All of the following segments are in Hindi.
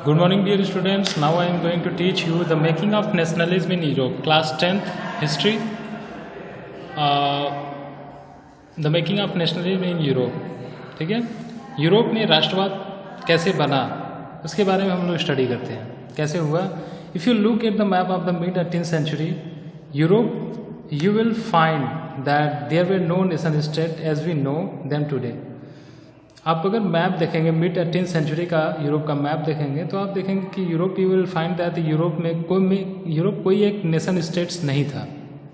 Good morning, dear students. Now I am going to teach you the making of nationalism in Europe. Class 10th history. The making of nationalism in Europe. ठीक है, यूरोप में राष्ट्रवाद कैसे बना उसके बारे में हम लोग स्टडी करते हैं, कैसे हुआ. If you look at the map of the mid 18th century Europe, you will find that there were no nation state as we know them today. आप अगर मैप देखेंगे, मिड 18th century का यूरोप का मैप देखेंगे तो आप देखेंगे कि Europe, you will find that Europe में कोई एक नेशन स्टेट्स नहीं था.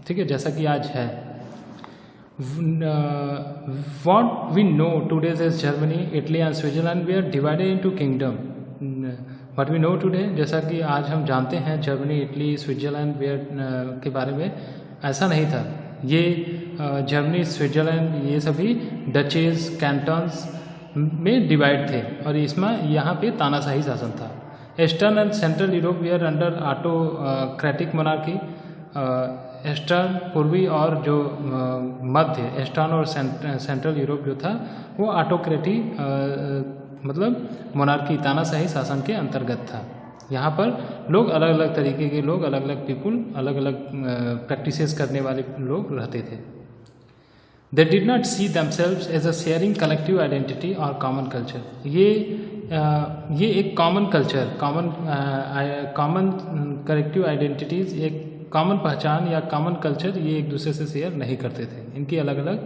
ठीक है, जैसा कि आज है. What we know today is Germany, Italy and Switzerland were divided into kingdom. What we know today, जैसा कि आज हम जानते हैं जर्मनी, इटली, स्विट्ज़रलैंड के बारे में, ऐसा नहीं था. ये जर्मनी, स्विट्ज़रलैंड ये सभी डचेस, कैंटन्स में डिवाइड थे और इसमें यहाँ पे तानाशाही शासन था. Eastern and central Europe were under autocratic monarchy. Eastern, पूर्वी और जो मध्य, ईस्टर्न और सेंट्रल यूरोप जो था वो ऑटोक्रेटी मतलब मोनार्की, तानाशाही शासन के अंतर्गत था. यहाँ पर लोग अलग अलग तरीके के लोग, अलग अलग पीपुल, अलग अलग प्रैक्टिसेस करने वाले लोग रहते थे. They did not see themselves as a sharing collective identity or common culture. ये एक common culture, common collective identities, एक कॉमन पहचान या कॉमन कल्चर ये एक दूसरे से शेयर नहीं करते थे. इनकी अलग अलग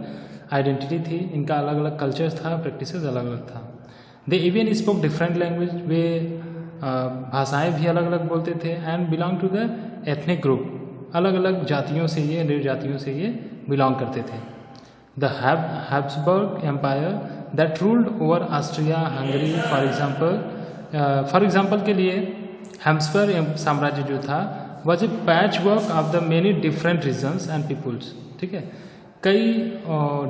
आइडेंटिटी थी, इनका अलग अलग कल्चर था, प्रैक्टिसेस अलग अलग था. They even spoke different language, वे भाषाएं भी अलग अलग बोलते थे. And belong to the ethnic group, अलग अलग जातियों से ये, निर्जातियों से ये बिलोंग करते थे. The Habsburg Empire that ruled over Austria, Hungary, for example के लिए हैब्सबर्ग साम्राज्य जो था was a patchwork of the many different regions and peoples. ठीक है, कई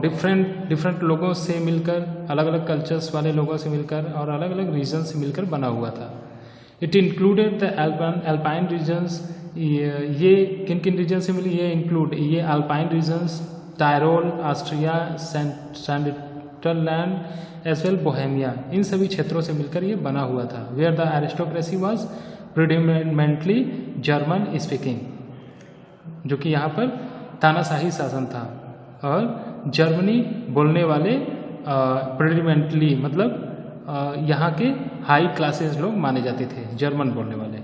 डिफरेंट लोगों से मिलकर, अलग अलग कल्चर्स वाले लोगों से मिलकर और अलग अलग रीजन से मिलकर बना हुआ था. It included the Alpine regions. ये किन किन रीजन से मिली, ये Alpine regions, Tyrol, Austria, central land as well Bohemia, इन सभी क्षेत्रों से मिलकर ये बना हुआ था. Where the aristocracy was predominantly German speaking, जो कि यहाँ पर तानाशाही शासन था और जर्मनी बोलने वाले प्रीडोमिनेंटली मतलब यहाँ के हाई क्लासेस लोग माने जाते थे, जर्मन बोलने वाले.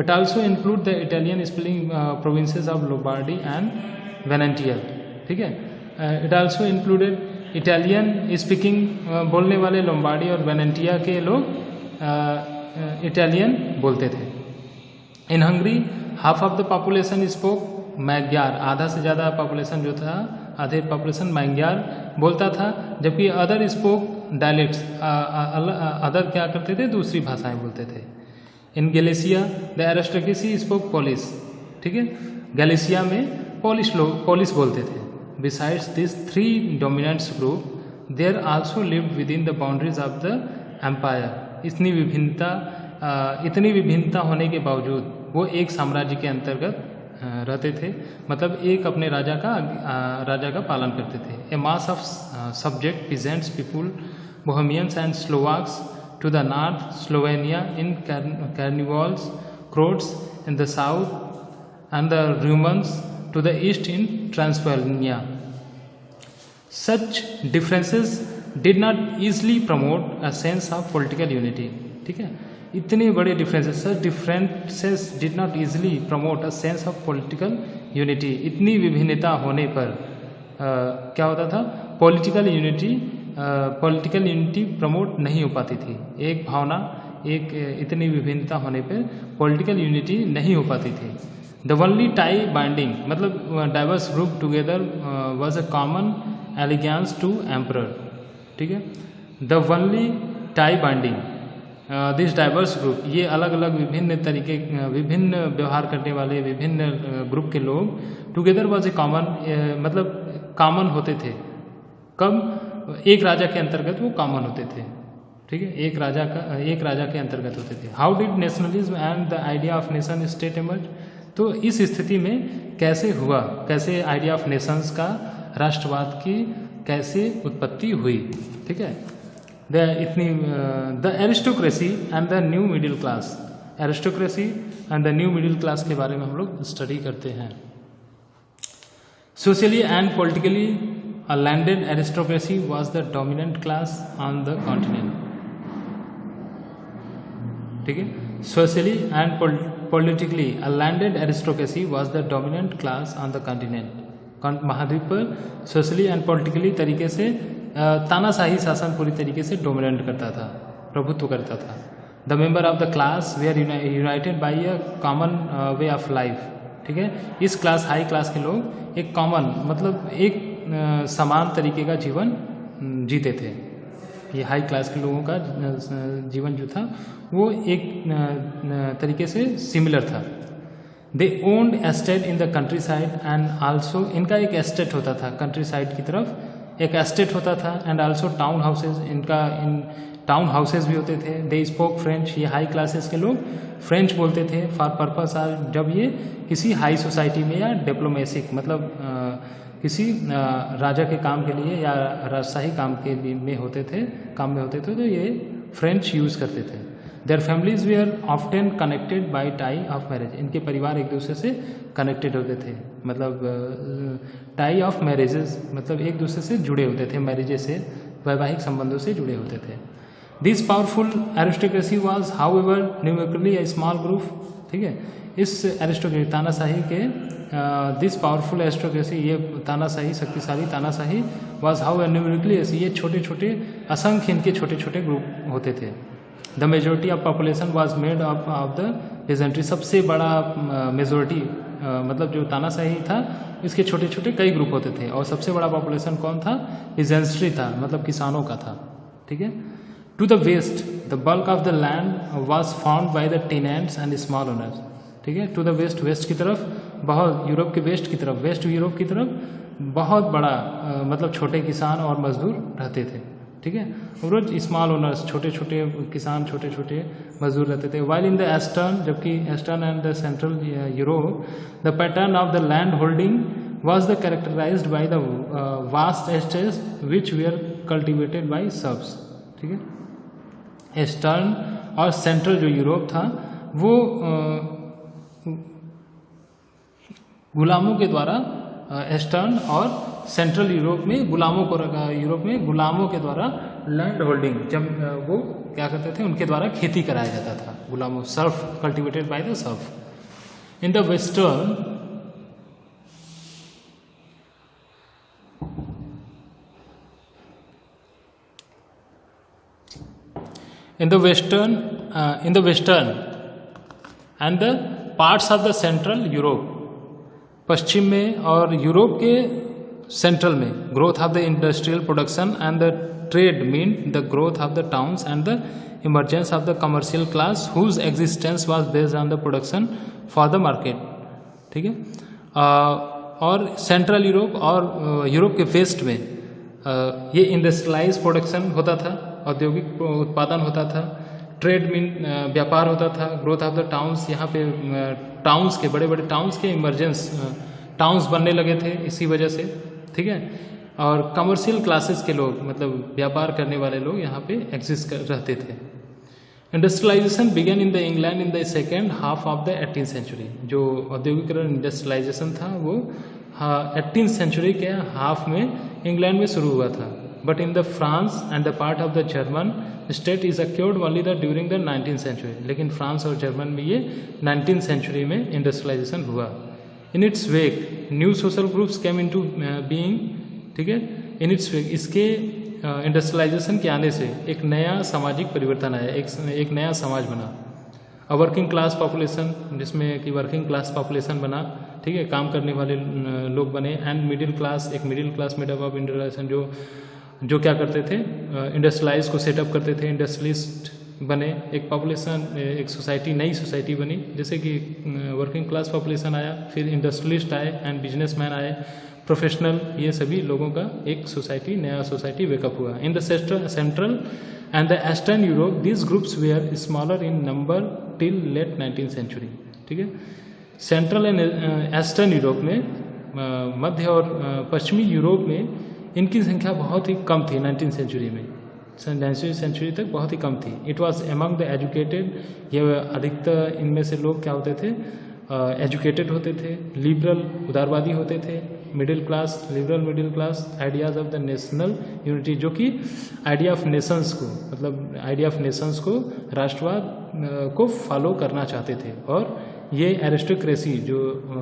It also include the Italian speaking provinces of Lombardy and Venetia. ठीक है, it also included Italian speaking बोलने वाले लोम्बार्डी और वेनेटिया के लोग इटालियन बोलते थे. इन Hungary half of the population spoke Magyar, आधा से ज़्यादा पॉपुलेशन जो था, आधे पॉपुलेशन मैग्यार बोलता था, जबकि अदर स्पोक डायलेक्ट्स, अदर क्या करते थे, दूसरी भाषाएं बोलते थे. In Galicia the aristocracy spoke Polish. ठीक है, गैलिसिया में पोलिश बोलते थे. Besides these three dominant group, there also lived within the boundaries of the empire. इतनी विभिन्नता होने के बावजूद वो एक साम्राज्य के अंतर्गत रहते थे, मतलब एक अपने राजा का पालन करते थे. A mass of subject peasants people, Bohemians and Slovaks to the north, Slovenia in carnivals, Croats in the south, and the Romans to the east in Transylvania. Such differences did not easily promote a sense of political unity. ठीक है, इतने बड़े differences, such differences did not easily promote a sense of political unity. इतनी विभिन्नता होने पर क्या होता था, पॉलिटिकल यूनिटी प्रमोट नहीं हो पाती थी. एक भावना, एक इतनी विभिन्नता होने पर पॉलिटिकल यूनिटी नहीं हो पाती थी. The only tie binding, मतलब diverse group together was a common allegiance to emperor. ठीक है, the only tie binding this diverse group, ये अलग अलग विभिन्न व्यवहार करने वाले विभिन्न ग्रुप के लोग together was a common, मतलब कॉमन होते थे. कब, एक राजा के अंतर्गत वो कॉमन होते थे. ठीक है, एक राजा के अंतर्गत होते थे. How did nationalism and the idea of nation state emerge? तो इस स्थिति में कैसे आइडिया ऑफ नेशंस का, राष्ट्रवाद की कैसे उत्पत्ति हुई. ठीक है, the aristocracy and the new middle class, aristocracy and the new middle class के बारे में हम लोग स्टडी करते हैं। Socially and politically a landed aristocracy was the dominant class on the continent. ठीक है, socially and politically a landed aristocracy was the dominant class on the continent. महाद्वीप पर सोशली एंड पॉलिटिकली तरीके से तानाशाही शासन पूरी तरीके से डोमिनेट करता था, प्रभुत्व करता था। The member of the class they are united by a common way of life. ठीक है, इस क्लास हाई क्लास के लोग एक कॉमन मतलब एक समान तरीके का जीवन जीते थे। ये हाई क्लास के लोगों का जीवन जो था वो एक तरीके से सिमिलर था। They owned estate in the country and also, इनका एक एस्टेट होता था कंट्री साइड की तरफ एक एस्टेट होता था, एंड आल्सो टाउन हाउसेज, इनका इन टाउन हाउसेज भी होते थे। दे स्पोक फ्रेंच, ये हाई क्लासेस के लोग फ्रेंच बोलते थे फॉर पर्पस आर, जब ये किसी हाई सोसाइटी में या डिप्लोमेसिक मतलब किसी राजा के काम के लिए या राजशाही काम के में होते थे तो ये फ्रेंच यूज़ करते थे। Their families were often connected by tie of marriage, इनके परिवार एक दूसरे से कनेक्टेड होते थे, मतलब टाई ऑफ मैरिजेस मतलब एक दूसरे से जुड़े होते थे, मैरिजेस से वैवाहिक संबंधों से जुड़े होते थे। This powerful aristocracy was however numerically a small group. ठीक है, इस एरिस्टोक्रेसी तानाशाही के दिस पावरफुल एरिस्टोक्रेसी, ये तानाशाही शक्तिशाली तानाशाही वाज हाउ न्यूमेरिकली, ये छोटे छोटे असंख्य इनके छोटे छोटे ग्रुप होते थे। The majority of population was made up of the pageantry, सबसे बड़ा मेजोरिटी मतलब जो तानाशाही था इसके छोटे छोटे कई ग्रुप होते थे, और सबसे बड़ा पॉपुलेशन कौन था? पेजेंट्री था, मतलब किसानों का था। ठीक है, to the west the bulk of the land was found by the tenants and small owners. ठीक है, टू द वेस्ट, वेस्ट की तरफ बहुत, यूरोप के वेस्ट की तरफ, वेस्ट यूरोप की तरफ बहुत बड़ा मतलब छोटे किसान और मजदूर रहते थे। ठीक है, रोज स्मॉल ओनर्स, छोटे छोटे किसान, छोटे छोटे मजदूर रहते थे। वाइल इन द ईस्टर्न, जबकि eastern and the central Europe the pattern of the land holding was the characterised by the vast estates which were cultivated by serfs. ठीक है, ईस्टर्न और सेंट्रल जो यूरोप था वो गुलामों के द्वारा, ईस्टर्न और सेंट्रल यूरोप में गुलामों को रखा, यूरोप में गुलामों के द्वारा लैंड होल्डिंग, जब वो क्या करते थे उनके द्वारा खेती कराया जाता था, गुलामों, serf cultivated by the serf. In the western and the parts of the central Europe, पश्चिम में और यूरोप के सेंट्रल में growth of the industrial production and the trade mean the growth of the towns and the emergence of the commercial class whose existence was based on the production for the market. ठीक है, और सेंट्रल यूरोप और यूरोप के वेस्ट में ये इंडस्ट्रियलाइज प्रोडक्शन होता था, औद्योगिक उत्पादन होता था, ट्रेड मीन व्यापार होता था, ग्रोथ ऑफ द टाउन्स, यहाँ पे टाउन्स के बड़े बड़े टाउन्स के इमरजेंस टाउन्स बनने लगे थे इसी वजह से। ठीक है, और कमर्शियल क्लासेस के लोग मतलब व्यापार करने वाले लोग यहाँ पे एग्जिस्ट रहते थे। Industrialisation began in the England in the second half of the 18th century, जो औद्योगिकरण इंडस्ट्रियलाइजेशन था वो 18th सेंचुरी के हाफ में इंग्लैंड में शुरू हुआ था। But in the France and the part of the German state is occurred only the during the 19th century, लेकिन फ्रांस और जर्मन में ये 19th सेंचुरी में इंडस्ट्रियलाइजेशन हुआ। In its wake new social groups came into being. ठीक है, इन इट्स वेक, इसके इंडस्ट्रियलाइजेशन के आने से एक नया सामाजिक परिवर्तन आया, एक नया समाज बना। अ वर्किंग क्लास पॉपुलेशन, जिसमें कि वर्किंग क्लास पॉपुलेशन बना। ठीक है, काम करने वाले लोग बने। एंड मिडिल क्लास, एक middle class made up of industrialisation, जो क्या करते थे, इंडस्ट्रियलाइज को सेटअप करते थे, इंडस्ट्रियलिस्ट बने। एक पॉपुलेशन, एक सोसाइटी, नई सोसाइटी बनी, जैसे कि वर्किंग क्लास पॉपुलेशन आया, फिर इंडस्ट्रियलिस्ट आए एंड बिजनेसमैन आए, प्रोफेशनल, ये सभी लोगों का एक सोसाइटी, नया सोसाइटी वेकअप हुआ। In the central and the eastern Europe this groups were smaller in number till late 19th century. ठीक है, सेंट्रल एंड ईस्टर्न यूरोप में, मध्य और पश्चिमी यूरोप में इनकी संख्या बहुत ही कम थी 19th सेंचुरी में। 19वीं सेंचुरी तक बहुत ही कम थी। It was among the educated, ये अधिकतर इनमें से लोग क्या होते थे, एजुकेटेड होते थे, लिबरल उदारवादी होते थे, middle class liberal middle class, ideas of the national unity, जो कि आइडिया ऑफ नेशंस को, मतलब आइडिया ऑफ नेशंस को, राष्ट्रवाद को फॉलो करना चाहते थे, और ये एरिस्टोक्रेसी जो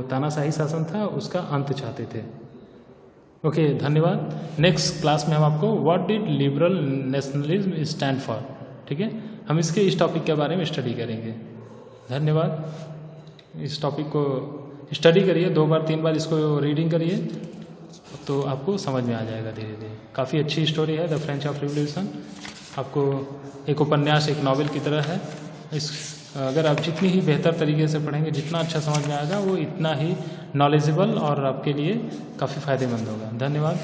तानाशाही शासन था उसका अंत चाहते थे। ओके, धन्यवाद। नेक्स्ट क्लास में हम आपको what did liberal nationalism stand for, ठीक है, हम इस टॉपिक के बारे में स्टडी करेंगे। धन्यवाद। इस टॉपिक को स्टडी करिए, 2 बार 3 बार इसको रीडिंग करिए तो आपको समझ में आ जाएगा धीरे धीरे। काफ़ी अच्छी स्टोरी है द फ्रेंच ऑफ रिवोल्यूशन, आपको एक उपन्यास, एक नॉवेल की तरह है। अगर आप जितनी ही बेहतर तरीके से पढ़ेंगे, जितना अच्छा समझ में आएगा, वो इतना ही नॉलेजेबल और आपके लिए काफ़ी फ़ायदेमंद होगा। धन्यवाद।